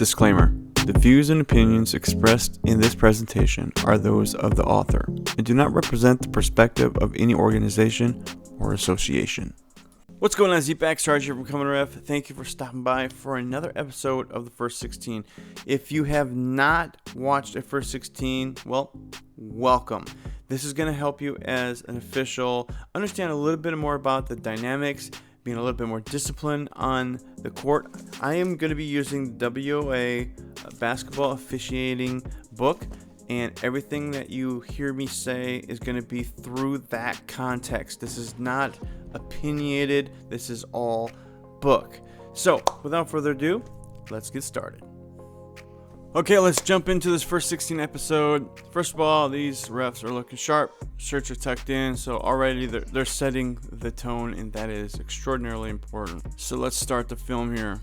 Disclaimer. The views and opinions expressed in this presentation are those of the author and do not represent the perspective of any organization or association. What's going on, Z-Back? Sarge here from Coming Ref. Thank you for stopping by for another episode of the First 16. If you have not watched a First 16, well, welcome. This is going to help you as an official understand a little bit more about the dynamics, being a little bit more disciplined on the court. I am going to be using the WOA basketball officiating book, and everything that you hear me say is going to be through that context. This is not opinionated. This is all book. So, without further ado, let's get started. Okay, let's jump into this first 16 episode. First of all, these refs are looking sharp. Shirts are tucked in, so already they're setting the tone, and that is extraordinarily important. So let's start the film here.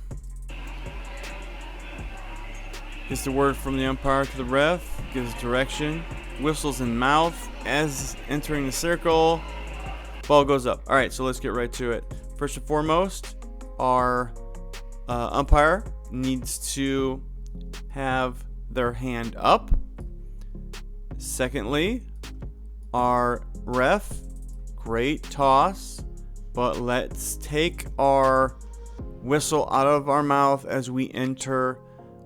Gets the word from the umpire to the ref, gives direction, whistles in mouth as entering the circle. Ball goes up. All right, so let's get right to it. First and foremost, our umpire needs to have their hand up. Secondly, our ref, great toss, but let's take our whistle out of our mouth as we enter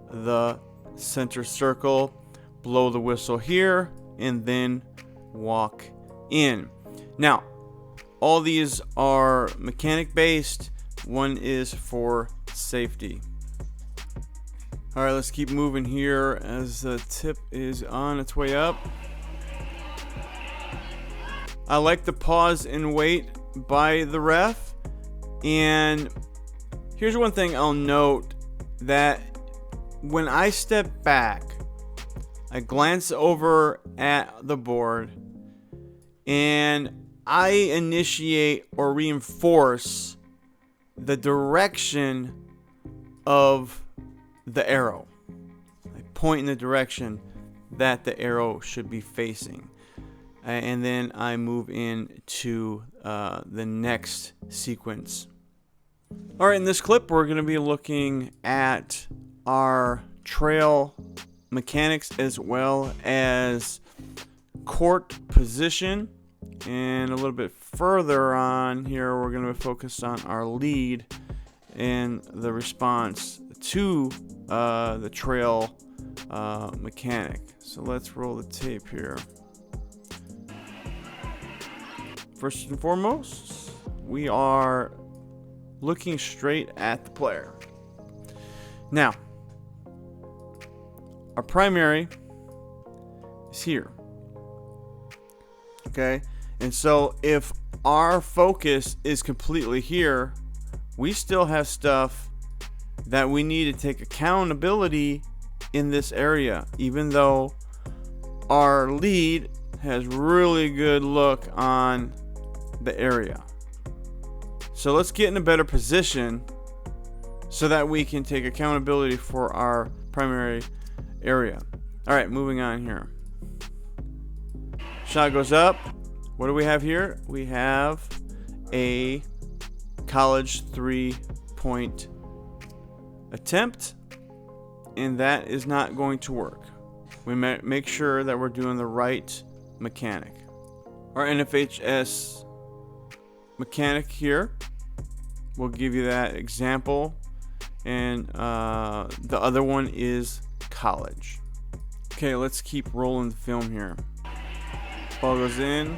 the center circle, blow the whistle here, and then walk in. Now, all these are mechanic based. One is for safety. All right, let's keep moving here as the tip is on its way up. I like the pause and wait by the ref. And here's one thing I'll note, that when I step back, I glance over at the board and I initiate or reinforce the direction of the arrow. I point in the direction that the arrow should be facing. And then I move into the next sequence. All right, in this clip, we're going to be looking at our trail mechanics as well as court position. And a little bit further on here, we're going to focus on our lead and the response to the trail mechanic. So let's roll the tape here. First and foremost, we are looking straight at the player. Now, our primary is here. Okay? And so if our focus is completely here, we still have stuff that we need to take accountability in this area, even though our lead has really good look on the area. So let's get in a better position so that we can take accountability for our primary area. All right, moving on here. Shot goes up. What do we have here? We have a college 3-point attempt, and that is not going to work. We make sure that we're doing the right mechanic. Our NFHS mechanic here will give you that example, and the other one is college. Okay, let's keep rolling the film here. Ball goes in,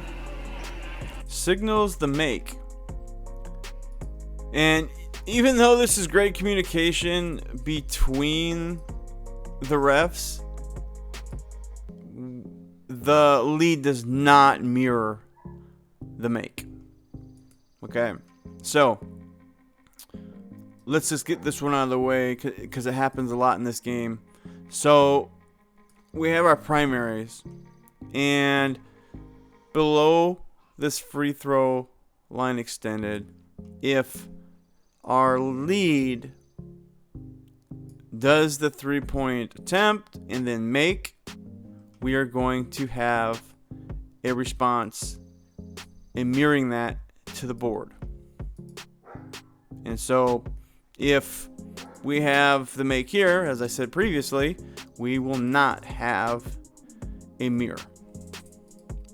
signals the make. And even though this is great communication between the refs, the lead does not mirror the make. Okay, so let's just get this one out of the way because it happens a lot in this game. So we have our primaries, and below this free throw line extended, if our lead does the 3-point attempt and then make, we are going to have a response and mirroring that to the board. And so if we have the make here, as I said previously, we will not have a mirror.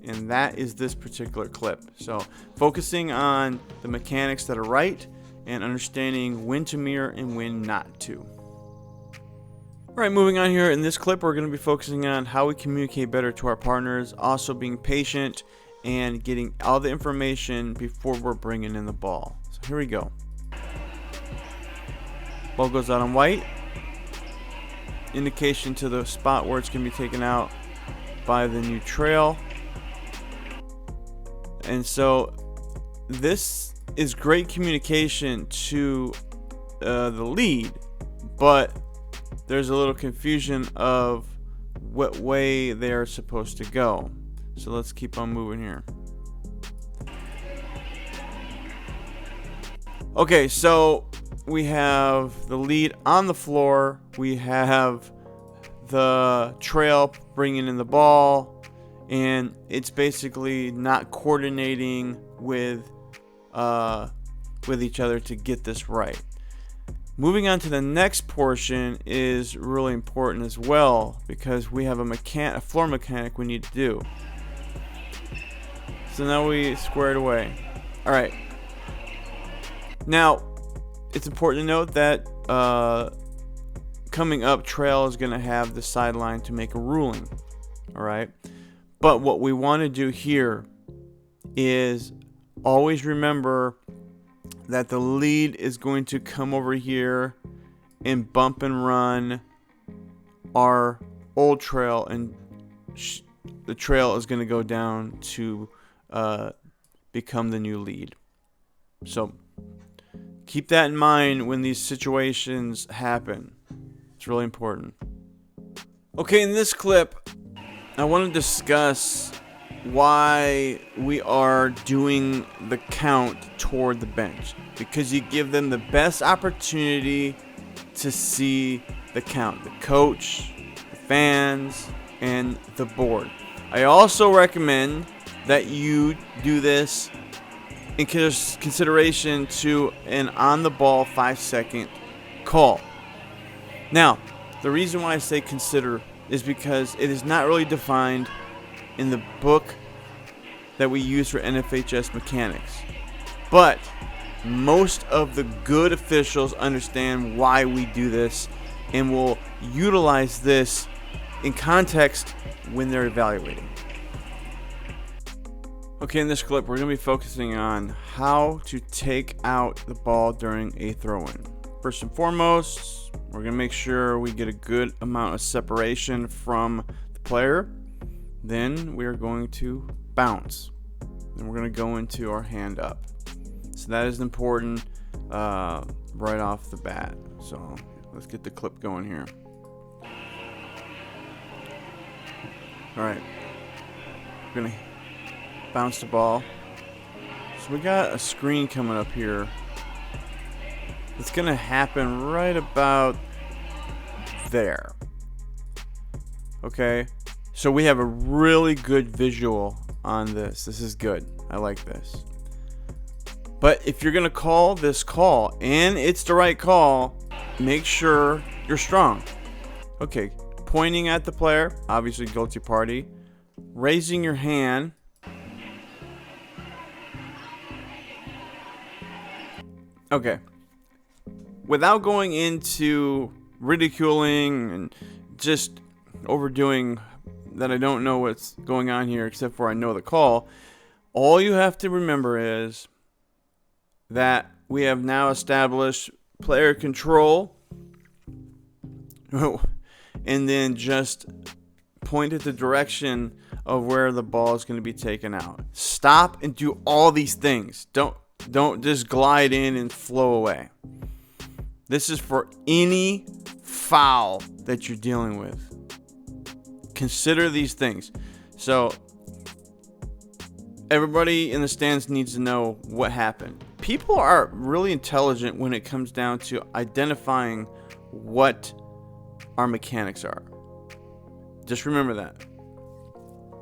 And that is this particular clip. So focusing on the mechanics that are right and understanding when to mirror and when not to. Alright, moving on here. In this clip, we're going to be focusing on how we communicate better to our partners, also being patient and getting all the information before we're bringing in the ball. So here we go. Ball goes out on white. Indication to the spot where it's going to be taken out by the new trail. And so this is great communication to the lead, but there's a little confusion of what way they're supposed to go. So let's keep on moving here. Okay, so we have the lead on the floor. We have the trail bringing in the ball. And it's basically not coordinating with each other to get this right. Moving on to the next portion is really important as well, because we have a floor mechanic we need to do. So now we squared away. All right. Now, it's important to note that coming up, trail is going to have the sideline to make a ruling. All right. But what we want to do here is always remember that the lead is going to come over here and bump and run our old trail, and the trail is going to go down to become the new lead. So keep that in mind when these situations happen. It's really important. Okay, in this clip, I want to discuss why we are doing the count toward the bench, because you give them the best opportunity to see the count, the coach, the fans, and the board. I also recommend that you do this in consideration to an on the ball 5-second call. Now, the reason why I say consider is because it is not really defined in the book that we use for NFHS mechanics. But most of the good officials understand why we do this and will utilize this in context when they're evaluating. Okay, in this clip, we're going to be focusing on how to take out the ball during a throw-in. First and foremost, we're going to make sure we get a good amount of separation from the player. Then we are going to bounce. Then we're going to go into our hand up. So that is important right off the bat. So let's get the clip going here. All right. We're going to bounce the ball. So we got a screen coming up here. It's going to happen right about there. Okay. So we have a really good visual on this. This is good. I like this. But if you're going to call this call, and it's the right call, make sure you're strong. Okay. Pointing at the player, obviously guilty party. Raising your hand. Okay. Without going into ridiculing and just overdoing that, I don't know what's going on here except for I know the call. All you have to remember is that we have now established player control. Oh, and then just point at the direction of where the ball is going to be taken out. Stop and do all these things. Don't just glide in and flow away. This is for any foul that you're dealing with. Consider these things. So everybody in the stands needs to know what happened. People are really intelligent when it comes down to identifying what our mechanics are. Just remember that.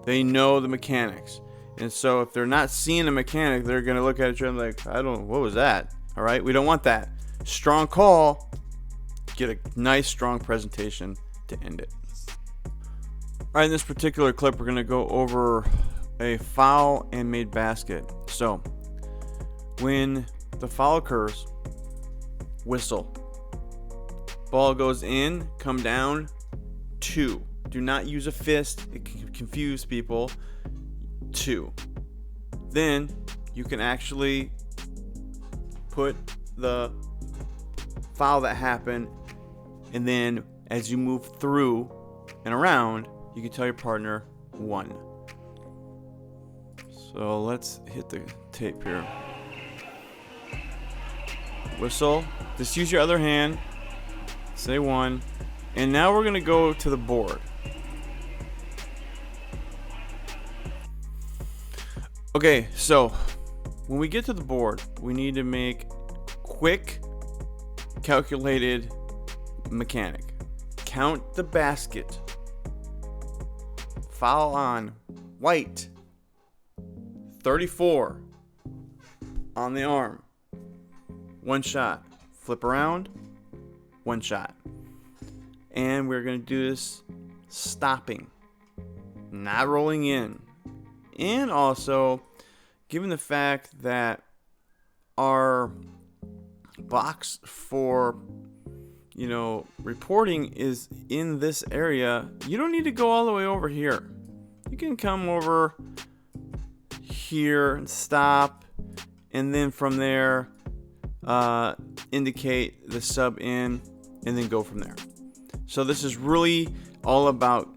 They know the mechanics. And so if they're not seeing a mechanic, they're going to look at each other like, what was that? All right, we don't want that. Strong call. get a nice strong presentation to end it. Alright, in this particular clip we're going to go over a foul and made basket. So when the foul occurs, whistle. Ball goes in, come down, 2. Do not use a fist, it can confuse people. 2. Then you can actually put the foul that happened, and then as you move through and around, you can tell your partner 1. So let's hit the tape here. Whistle. Just use your other hand. Say 1. And now we're going to go to the board. Okay, so when we get to the board, we need to make quick, calculated mechanic. Count the basket. Foul on white. 34 on the arm. 1 shot. Flip around. 1 shot. And we're going to do this stopping, not rolling in. And also, given the fact that our box for reporting is in this area, you don't need to go all the way over here. You can come over here and stop, and then from there indicate the sub in, and then go from there. So this is really all about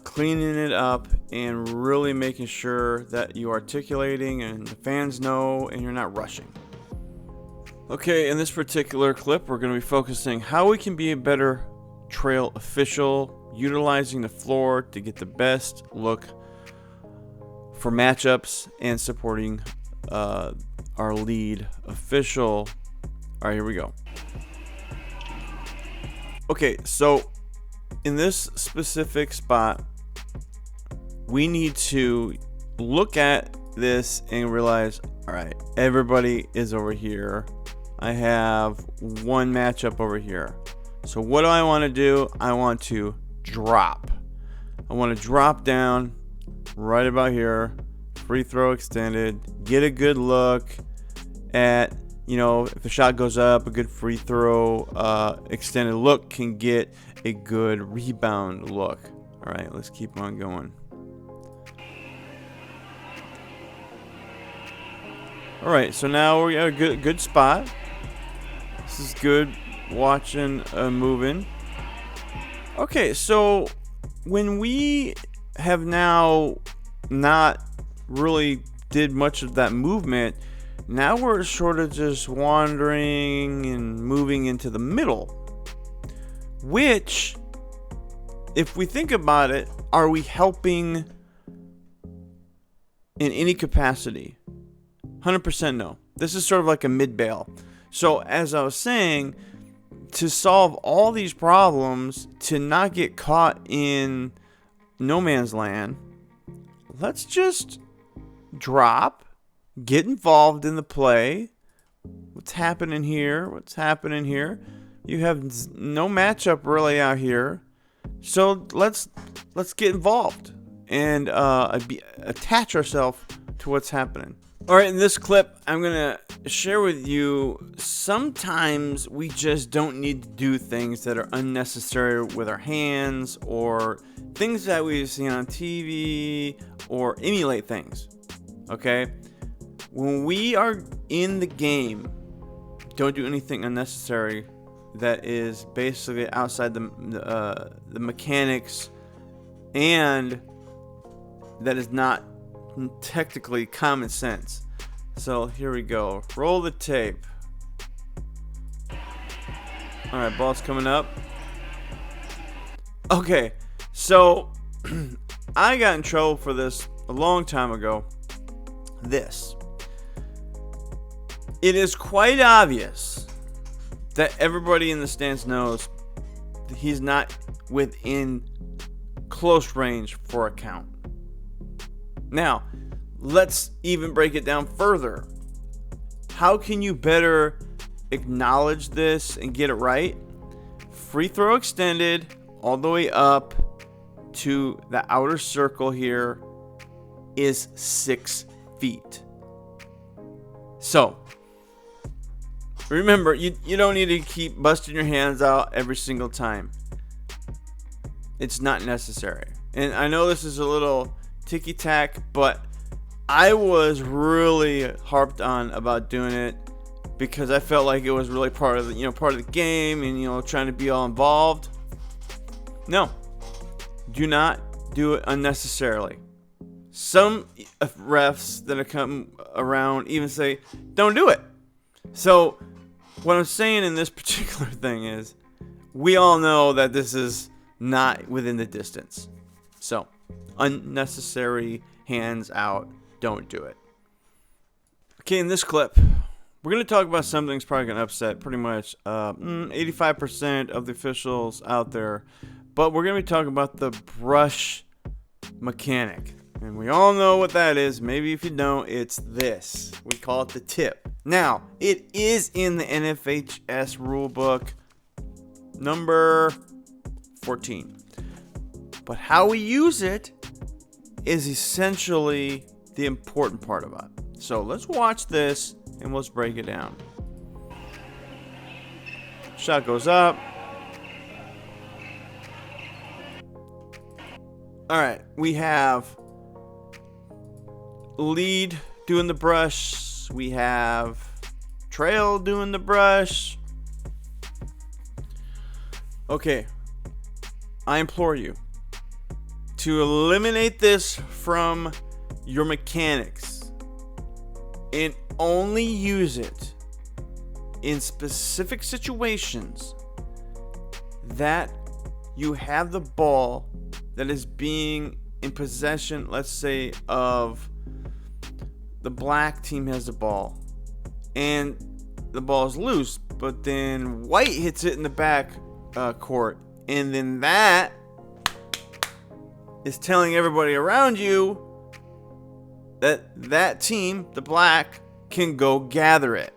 cleaning it up and really making sure that you're articulating and the fans know and you're not rushing. Okay, in this particular clip, we're going to be focusing how we can be a better trail official, utilizing the floor to get the best look for matchups and supporting our lead official. All right, here we go. Okay, so in this specific spot, we need to look at this and realize, all right, everybody is over here. I have one matchup over here. So what do I want to do? I want to drop. I want to drop down right about here. Free throw extended. Get a good look at, if the shot goes up, a good free throw extended look can get a good rebound look. All right, let's keep on going. All right, so now we got a good spot. This is good watching moving. Okay, so when we have now not really did much of that movement, now we're sort of just wandering and moving into the middle, which, if we think about it, are we helping in any capacity? 100% no. This is sort of like a mid-bail. So as I was saying, to solve all these problems, to not get caught in no man's land, let's just drop, get involved in the play. What's happening here? What's happening here? You have no matchup really out here. So let's get involved and attach ourselves to what's happening. All right, in this clip, I'm going to share with you, sometimes we just don't need to do things that are unnecessary with our hands, or things that we've seen on TV, or emulate things, okay? When we are in the game, don't do anything unnecessary that is basically outside the mechanics, and that is not technically common sense. So here we go. Roll the tape. Alright, ball's coming up. Okay, so I got in trouble for this a long time ago. It is quite obvious that everybody in the stands knows that he's not within close range for a count. Now, let's even break it down further. How can you better acknowledge this and get it right? free throw extended all the way up to the outer circle here is 6 feet. So remember, you don't need to keep busting your hands out every single time. It's not necessary. And I know this is a little ticky-tack, but I was really harped on about doing it because I felt like it was really part of the game and trying to be all involved. No. Do not do it unnecessarily. Some refs that have come around even say, don't do it. So what I'm saying in this particular thing is, we all know that this is not within the distance. So, unnecessary hands out, don't do it. Okay, in this clip, we're going to talk about something that's probably going to upset pretty much 85% of the officials out there. But we're going to be talking about the brush mechanic. And we all know what that is. Maybe if you don't, it's this. We call it the tip. Now, it is in the NFHS rulebook number 14. But how we use it is essentially the important part of it. So let's watch this and let's break it down. Shot goes up. Alright, we have lead doing the brush. We have trail doing the brush. Okay, I implore you to eliminate this from your mechanics and only use it in specific situations that you have the ball that is being in possession, let's say, of the black team has the ball and the ball is loose, but then white hits it in the back court, and then that is telling everybody around you that team, the black, can go gather it.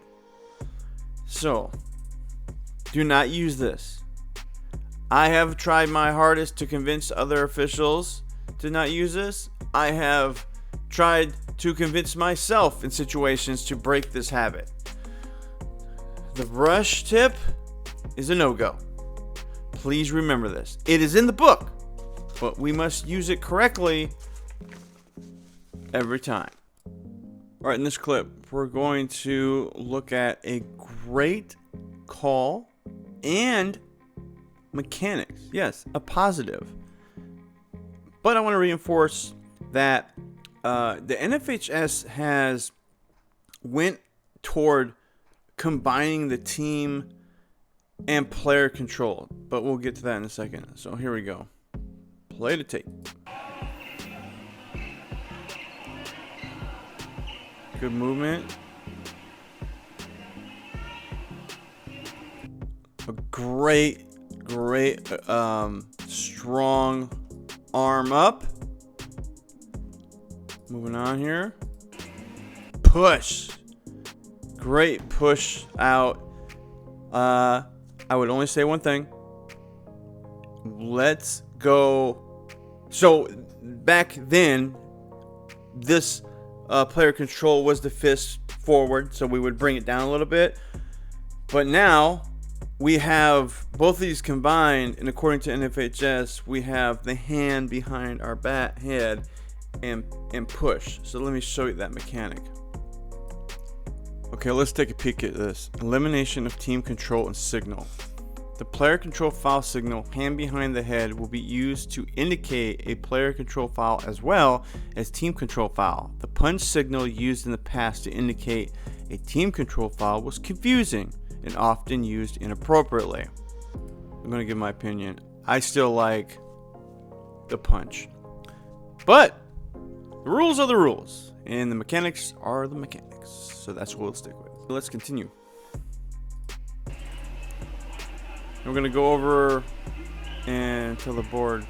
So do not use this. I have tried my hardest to convince other officials to not use this. I have tried to convince myself in situations to break this habit. The brush tip is a no-go. Please remember this. It is in the book, but we must use it correctly every time. All right, in this clip, we're going to look at a great call and mechanics. Yes, a positive. But I want to reinforce that the NFHS has went toward combining the team and player control. But we'll get to that in a second. So here we go. Play the tape. Good movement. A great strong arm up. Moving on here. Push. Great push out. I would only say one thing. Let's go. So back then, this player control was the fist forward, so we would bring it down a little bit. But now we have both of these combined, and according to NFHS, we have the hand behind our bat head and push. So let me show you that mechanic. Okay, let's take a peek at this. Elimination of team control and signal. The player control foul signal, hand behind the head, will be used to indicate a player control foul as well as team control foul. The punch signal used in the past to indicate a team control foul was confusing and often used inappropriately. I'm going to give my opinion. I still like the punch. But the rules are the rules, and the mechanics are the mechanics. So that's what we'll stick with. Let's continue. We're going to go over and tell the board.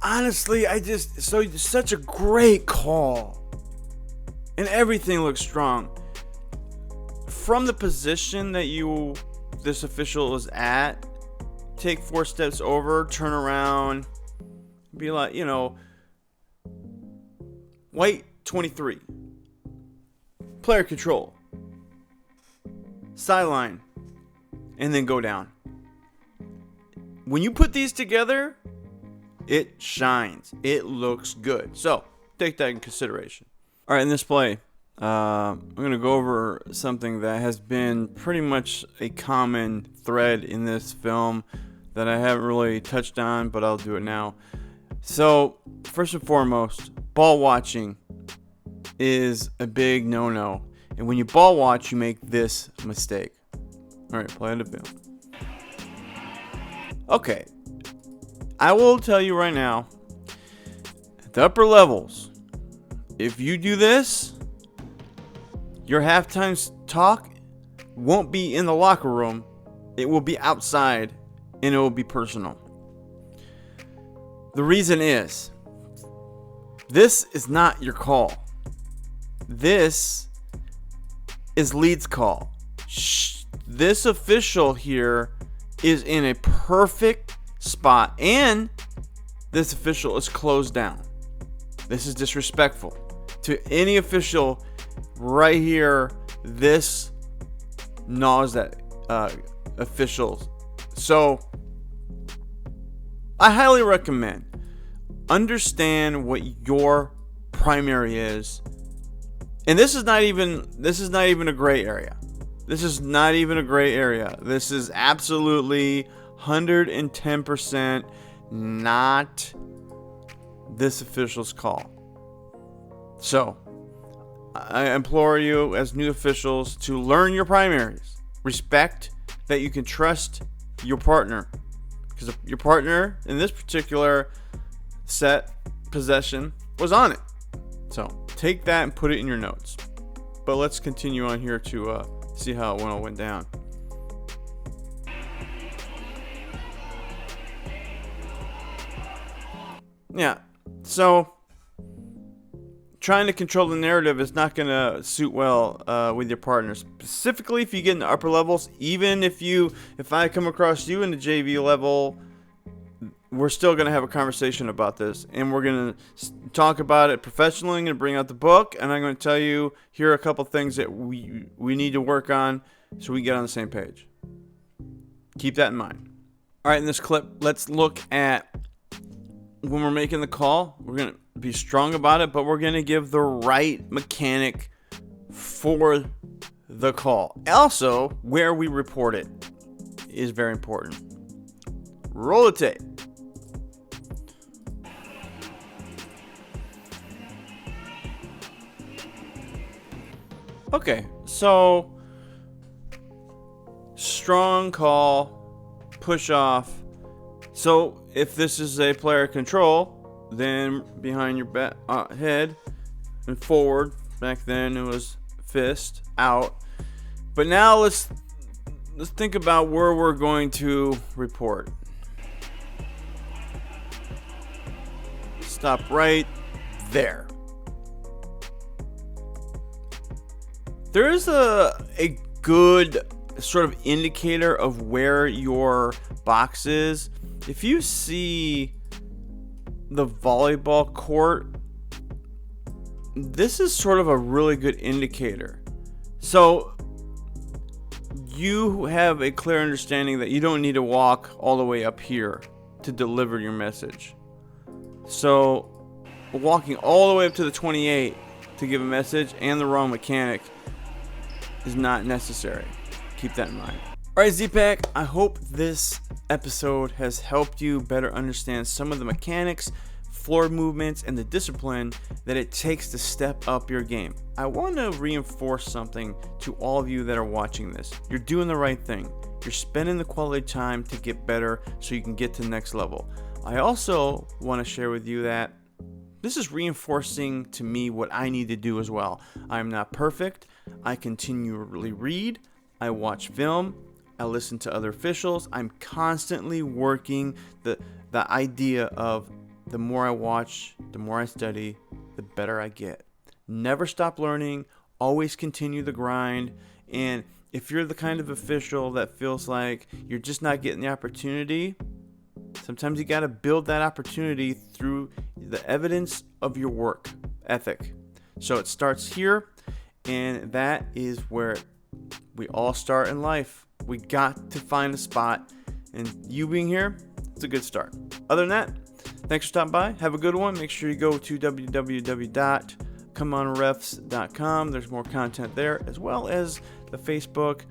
Honestly, such a great call. And everything looks strong. from the position that this official is at, take 4 steps over, turn around, be like, white 23, player control, sideline, and then go down. When you put these together, it shines. It looks good. So take that in consideration. All right, in this play, I'm going to go over something that has been pretty much a common thread in this film that I haven't really touched on, but I'll do it now. So, first and foremost, ball watching is a big no-no. And when you ball watch, you make this mistake. All right, play the film. Okay, I will tell you right now, at the upper levels, if you do this, your halftime talk won't be in the locker room. It will be outside, and it will be personal. The reason is, this is not your call. This is Lead's call. This official here is in a perfect spot, and this official is closed down. This is disrespectful to any official right here. This gnaws that officials. So I highly recommend understand what your primary is. And this is not even a gray area. This is not even a gray area. This is absolutely 110% not this official's call. So, I implore you as new officials to learn your primaries. Respect that you can trust your partner. Because your partner in this particular set possession was on it. So, take that and put it in your notes. But let's continue on here to see how it all went down. Yeah, so trying to control the narrative is not going to suit well with your partner. Specifically, if you get in the upper levels, even if I come across you in the JV level, we're still going to have a conversation about this. And we're going to talk about it professionally and bring out the book. And I'm going to tell you, here are a couple things that we need to work on so we get on the same page. Keep that in mind. All right, in this clip, let's look at when we're making the call. We're going to be strong about it, but we're going to give the right mechanic for the call. Also, where we report it is very important. Roll the tape. Okay, so strong call, push off. So if this is a player control, then behind your head and forward. Back then it was fist out. But now let's think about where we're going to report. Stop right there. There is a good sort of indicator of where your box is. If you see the volleyball court, this is sort of a really good indicator. So you have a clear understanding that you don't need to walk all the way up here to deliver your message. So walking all the way up to the 28 to give a message and the wrong mechanic is not necessary. Keep that in mind. Alright, Z-Pack, I hope this episode has helped you better understand some of the mechanics, floor movements, and the discipline that it takes to step up your game. I want to reinforce something to all of you that are watching this. You're doing the right thing. You're spending the quality time to get better so you can get to the next level. I also want to share with you that this is reinforcing to me what I need to do as well. I'm not perfect. I continually read. I watch film. I listen to other officials. I'm constantly working the idea of the more I watch, the more I study, the better I get. Never stop learning. Always continue the grind. And if you're the kind of official that feels like you're just not getting the opportunity, sometimes you got to build that opportunity through the evidence of your work ethic. So it starts here, and that is where we all start in life. We got to find a spot, and you being here, it's a good start. Other than that, thanks for stopping by. Have a good one. Make sure you go to www.comeonrefs.com. There's more content there, as well as the Facebook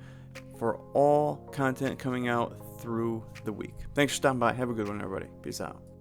for all content coming out through the week. Thanks for stopping by. Have a good one, everybody. Peace out.